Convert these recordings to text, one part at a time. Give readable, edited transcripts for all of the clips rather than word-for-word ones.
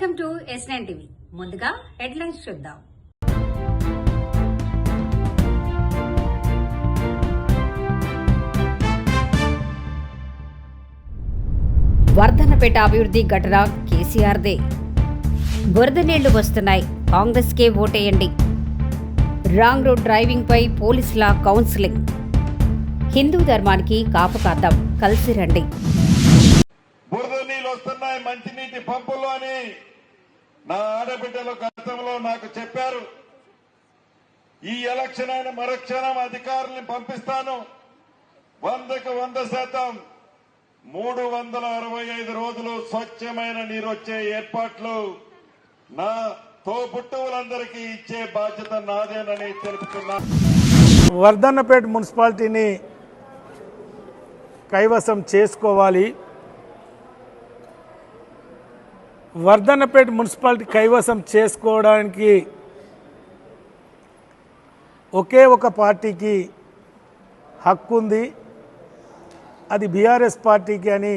Welcome to S9 TV. ముందుగా headlines చూద్దాం. వర్ధన్నపేట అభివృద్ధి ఘటన కేసీఆర్దే. బురద నీళ్లు వస్తున్నాయి, కాంగ్రెస్కే ఓటేయండి. రాంగ్ రోడ్ డ్రైవింగ్ పై పోలీసుల కౌన్సిలింగ్. హిందూ ధర్మానికి కాపు కాద్దాం, కలిసి రండి. బురద నీళ్ళు వస్తున్నాయి మంచినీటి పంపులు అని నా ఆడబిడ్డలు గతంలో నాకు చెప్పారు. ఈ ఎలక్షన్ అయిన మరుక్షణం అధికారుల్ని పంపిస్తాను. 100% 365 రోజులు స్వచ్ఛమైన నీరు వచ్చే ఏర్పాట్లు నా తోబుట్టువులందరికీ ఇచ్చే బాధ్యత నాదేనని తెలుపుతున్నా. వర్ధన్నపేట మున్సిపాలిటీని కైవసం చేసుకోవాలి. వర్ధన్నపేట మున్సిపాలిటీ కైవసం చేసుకోవడానికి ఒకే ఒక పార్టీకి హక్కు ఉంది, అది బీఆర్ఎస్ పార్టీకి అని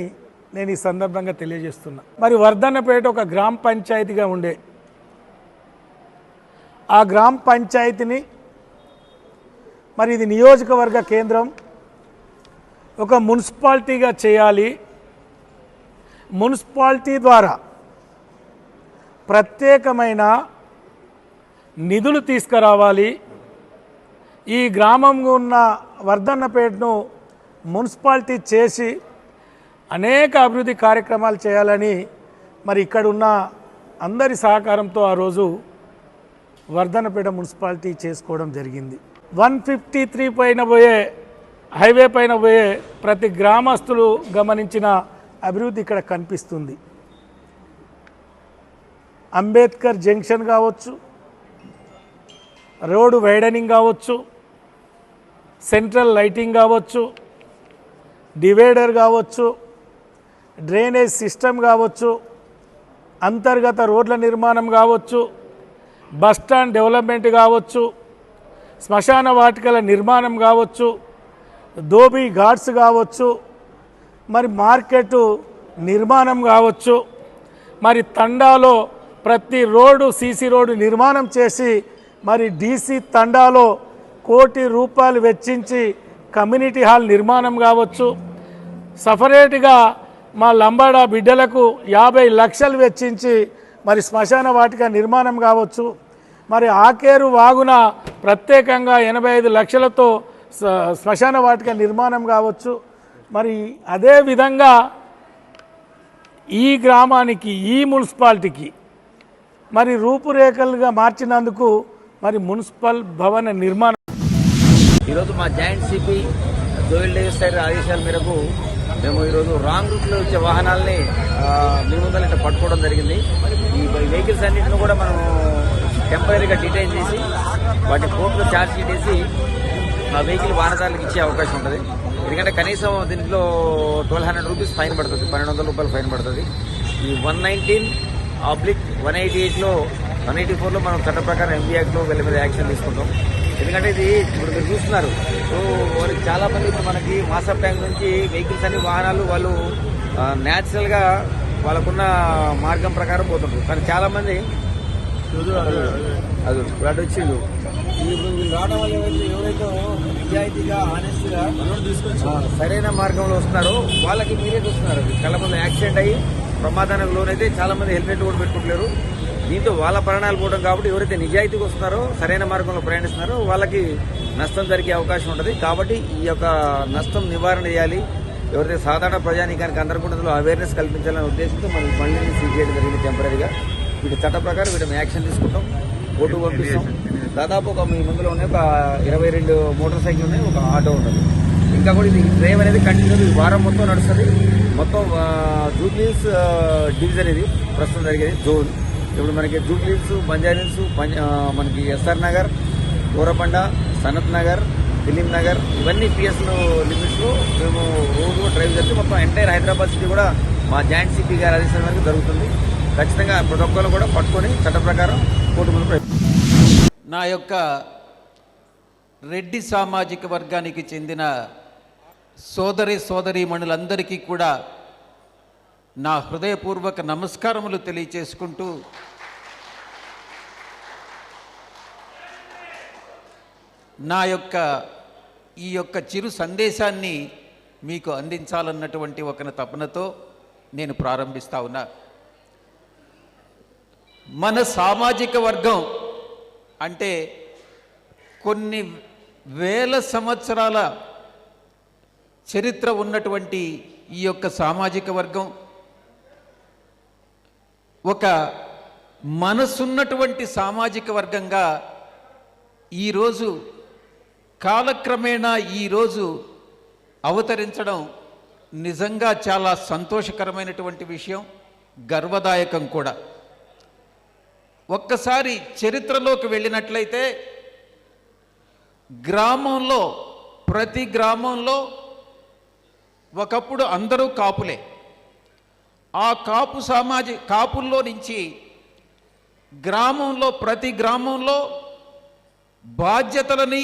నేను ఈ సందర్భంగా తెలియజేస్తున్నా. మరి వర్ధన్నపేట ఒక గ్రామ పంచాయతీగా ఉండే ఆ గ్రామ పంచాయతీని మరి ఇది నియోజకవర్గ కేంద్రం, ఒక మున్సిపాలిటీగా చేయాలి. మున్సిపాలిటీ ద్వారా ప్రత్యేకమైన నిధులు తీసుకురావాలి. ఈ గ్రామంలో ఉన్న వర్ధన్నపేటను మున్సిపాలిటీ చేసి అనేక అభివృద్ధి కార్యక్రమాలు చేయాలని మరి ఇక్కడ ఉన్న అందరి సహకారంతో ఆ రోజు వర్ధన్నపేట మున్సిపాలిటీ చేసుకోవడం జరిగింది. 153 పైన పోయే హైవే పైన పోయే ప్రతి గ్రామస్తులు గమనించిన అభివృద్ధి ఇక్కడ కనిపిస్తుంది. అంబేద్కర్ జంక్షన్ కావచ్చు, రోడ్డు వైడనింగ్ కావచ్చు, సెంట్రల్ లైటింగ్ కావచ్చు, డివైడర్ కావచ్చు, డ్రైనేజ్ సిస్టమ్ కావచ్చు, అంతర్గత రోడ్ల నిర్మాణం కావచ్చు, బస్టాండ్ డెవలప్మెంట్ కావచ్చు, శ్మశాన వాటికల నిర్మాణం కావచ్చు, ధోబీ ఘాట్స్ కావచ్చు, మరి మార్కెట్ నిర్మాణం కావచ్చు, మరి తండాలో ప్రతి రోడ్డు సీసీ రోడ్డు నిర్మాణం చేసి మరి డీసీ తండాలో ₹1 కోటి వెచ్చించి కమ్యూనిటీ హాల్ నిర్మాణం కావచ్చు, సపరేట్గా మా లంబాడా బిడ్డలకు 50 లక్షలు వెచ్చించి మరి శ్మశాన వాటిక నిర్మాణం కావచ్చు, మరి ఆకేరు వాగున ప్రత్యేకంగా 85 లక్షలతో శ్మశాన వాటిక నిర్మాణం కావచ్చు. మరి అదేవిధంగా ఈ గ్రామానికి ఈ మున్సిపాలిటీకి మరి రూపురేఖలుగా మార్చినందుకు మరి మున్సిపల్ భవన నిర్మాణం. ఈరోజు మా జాయింట్ సిపి జోయల్ డేవిస్ గారి ఆదేశాల మేరకు మేము ఈరోజు రాంగ్ రూట్లో వచ్చే వాహనాలని మీ ముందర ఇట్లా పట్టుకోవడం జరిగింది. ఈ వెహికల్స్ అన్నింటిని కూడా మనం టెంపరీగా డిటైన్ చేసి వాటి కోర్టులో ఛార్జ్ షీట్ వేసి ఆ వెహికల్ వాహనదారులకు ఇచ్చే అవకాశం ఉంటుంది. ఎందుకంటే కనీసం దీంట్లో ₹1200 ఫైన్ పడుతుంది, ₹1200 ఫైన్ పడుతుంది. ఈ 119/188లో 184లో మనం చట్ట ప్రకారం ఎంబీ యాక్ట్లో వీళ్ళ మీద యాక్షన్ తీసుకుంటాం. ఎందుకంటే ఇది ఇప్పుడు మీరు చూస్తున్నారు, సో వాళ్ళకి చాలా మంది ఇప్పుడు మనకి మాసప్ ట్యాంక్ నుంచి వెహికల్స్ అన్ని వాహనాలు వాళ్ళు న్యాచురల్గా వాళ్ళకున్న మార్గం ప్రకారం పోతుంటారు. కానీ చాలామంది అది వాటి వచ్చిండు వీళ్ళు రావడం వల్ల ఎవరైతే నిజాయితీగా ఆనెస్ట్గా సరైన మార్గంలో వస్తున్నారో వాళ్ళకి మీరే చూస్తున్నారు చాలా మంది యాక్సిడెంట్ అయ్యి ప్రమాదానికి లోనైతే చాలా మంది హెల్మెట్ కూడా పెట్టుకోలేరు. దీంతో వాళ్ళ ప్రాణాలు పోవడం కాబట్టి ఎవరైతే నిజాయితీగా వస్తున్నారో సరైన మార్గంలో ప్రయాణిస్తున్నారో వాళ్ళకి నష్టం జరిగే అవకాశం ఉంటుంది. కాబట్టి ఈ యొక్క నష్టం నివారణ చేయాలి. ఎవరైతే సాధారణ ప్రజానీకానికి అందరూ కూడా అందులో అవేర్నెస్ కల్పించాలనే ఉద్దేశంతో మనం మళ్ళీ సీజ్ చేయడం జరిగింది టెంపరీగా. వీటి చట్ట ప్రకారం వీటిని యాక్షన్ తీసుకుంటాం, కోర్టుకు పంపిస్తాం. దాదాపు ఒక మీ ముందులో ఉన్నాయి ఒక 22 మోటార్ సైకిల్ ఉన్నాయి, ఒక ఆటో ఉంటుంది. ఇంకా కూడా ఇది డ్రైవ్ అనేది కంటిన్యూ వారం మొత్తం నడుస్తుంది. మొత్తం జూబ్లీహిల్స్ డివిజన్ ఇది ప్రస్తుతం జరిగేది జోన్. ఇప్పుడు మనకి జూబ్లీహిల్స్, బంజారాహిల్స్, మనకి ఎస్ఆర్ నగర్, కోరబండ, సనత్ నగర్, ఫిలిం నగర్ ఇవన్నీ పిఎస్లో లిమిట్స్లో మేము రోజు డ్రైవ్ చేస్తే మొత్తం ఎంటైర్ హైదరాబాద్ సిటీ కూడా మా జాయింట్ సిపి గారి ఆదేశాల మేరకు జరుగుతుంది. ఖచ్చితంగా ప్రతి ఒక్కరు కూడా పట్టుకొని చట్ట ప్రకారం కోర్టు ముందు. నా యొక్క రెడ్డి సామాజిక వర్గానికి చెందిన సోదరీమణులందరికీ కూడా నా హృదయపూర్వక నమస్కారములు తెలియచేసుకుంటూ నా యొక్క ఈ యొక్క చిరు సందేశాన్ని మీకు అందించాలన్నటువంటి ఒక తపనతో నేను ప్రారంభిస్తా ఉన్నా. మన సామాజిక వర్గం అంటే కొన్ని వేల సంవత్సరాల చరిత్ర ఉన్నటువంటి ఈ యొక్క సామాజిక వర్గం ఒక మనసున్నటువంటి సామాజిక వర్గంగా ఈరోజు కాలక్రమేణా ఈరోజు అవతరించడం నిజంగా చాలా సంతోషకరమైనటువంటి విషయం, గర్వదాయకం కూడా. ఒక్కసారి చరిత్రలోకి వెళ్ళినట్లయితే గ్రామంలో ప్రతి గ్రామంలో ఒకప్పుడు అందరూ కాపులే. ఆ కాపుల్లో నుంచి గ్రామంలో ప్రతి గ్రామంలో బాధ్యతలని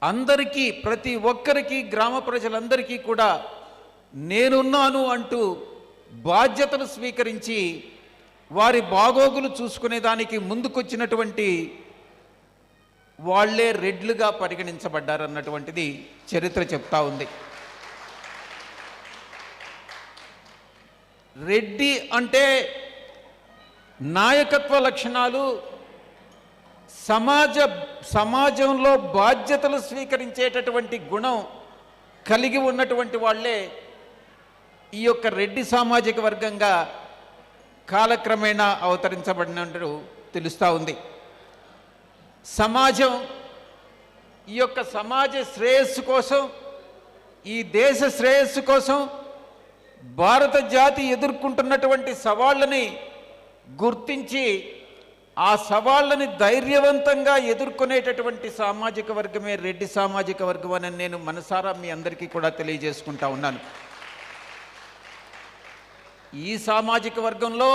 అందరికీ ప్రతి ఒక్కరికి గ్రామ ప్రజలందరికీ కూడా నేనున్నాను అంటూ బాధ్యతలు స్వీకరించి వారి బాగోగులు చూసుకునేదానికి ముందుకొచ్చినటువంటి వాళ్లే రెడ్లుగా పరిగణించబడ్డారన్నటువంటిది చరిత్ర చెప్తా ఉంది. రెడ్డి అంటే నాయకత్వ లక్షణాలు, సమాజంలో బాధ్యతలు స్వీకరించేటటువంటి గుణం కలిగి ఉన్నటువంటి వాళ్ళే ఈ యొక్క రెడ్డి సామాజిక వర్గంగా కాలక్రమేణా అవతరించబడినట్టు తెలుస్తూ ఉంది. సమాజం ఈ యొక్క సమాజ శ్రేయస్సు కోసం, ఈ దేశ శ్రేయస్సు కోసం భారత జాతి ఎదుర్కొంటున్నటువంటి సవాళ్ళని గుర్తించి ఆ సవాళ్ళని ధైర్యవంతంగా ఎదుర్కొనేటటువంటి సామాజిక వర్గమే రెడ్డి సామాజిక వర్గం అని నేను మనసారా మీ అందరికీ కూడా తెలియజేసుకుంటా ఉన్నాను. ఈ సామాజిక వర్గంలో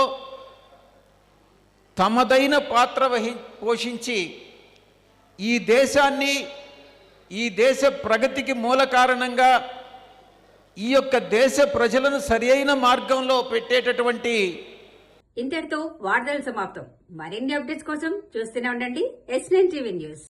తమదైన పాత్ర పోషించి ఈ దేశాన్ని, ఈ దేశ ప్రగతికి మూల కారణంగా ఈ యొక్క దేశ ప్రజలను సరియైన మార్గంలో పెట్టేటటువంటి. ఇంతటితో వార్తలు సమాప్తం. మరిన్ని అప్డేట్స్ కోసం చూస్తూనే ఉండండి S9 టీవీ న్యూస్.